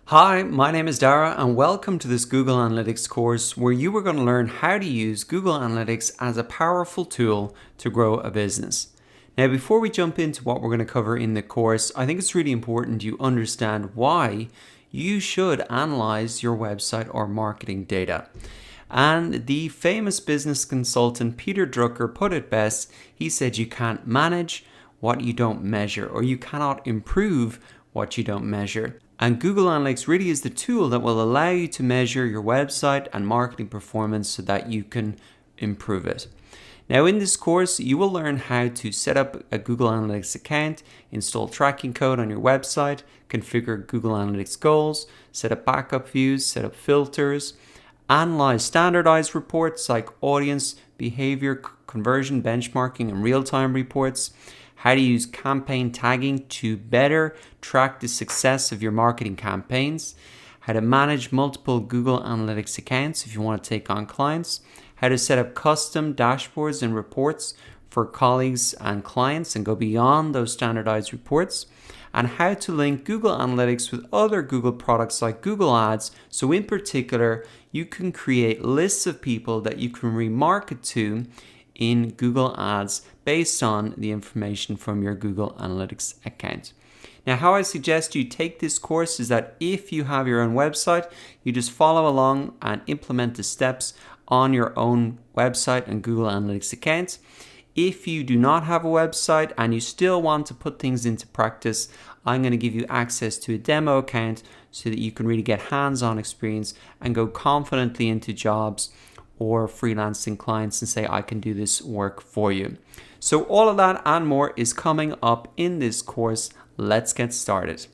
Hi, my name is Dara and welcome to this Google Analytics course where you are going to learn how to use Google Analytics as a powerful tool to grow a business. Now, before we jump into what we're going to cover in the course, I think it's really important you understand why you should analyze your website or marketing data. And the famous business consultant Peter Drucker put it best. He said you can't manage what you don't measure, or you cannot improve what you don't measure. And Google Analytics really is the tool that will allow you to measure your website and marketing performance so that you can improve it. Now, in this course, you will learn how to set up a Google Analytics account, install tracking code on your website, configure Google Analytics goals, set up backup views, set up filters, analyze standardized reports like audience, behavior, conversion, benchmarking, and real-time reports, how to use campaign tagging to better track the success of your marketing campaigns, how to manage multiple Google Analytics accounts if you want to take on clients, how to set up custom dashboards and reports for colleagues and clients and go beyond those standardized reports, and how to link Google Analytics with other Google products like Google Ads. So in particular, you can create lists of people that you can remarket to in Google Ads based on the information from your Google Analytics account. Now, how I suggest you take this course is that if you have your own website, you just follow along and implement the steps on your own website and Google Analytics account. If you do not have a website and you still want to put things into practice, I'm going to give you access to a demo account so that you can really get hands-on experience and go confidently into jobs or freelancing clients and say, I can do this work for you. So all of that and more is coming up in this course. Let's get started.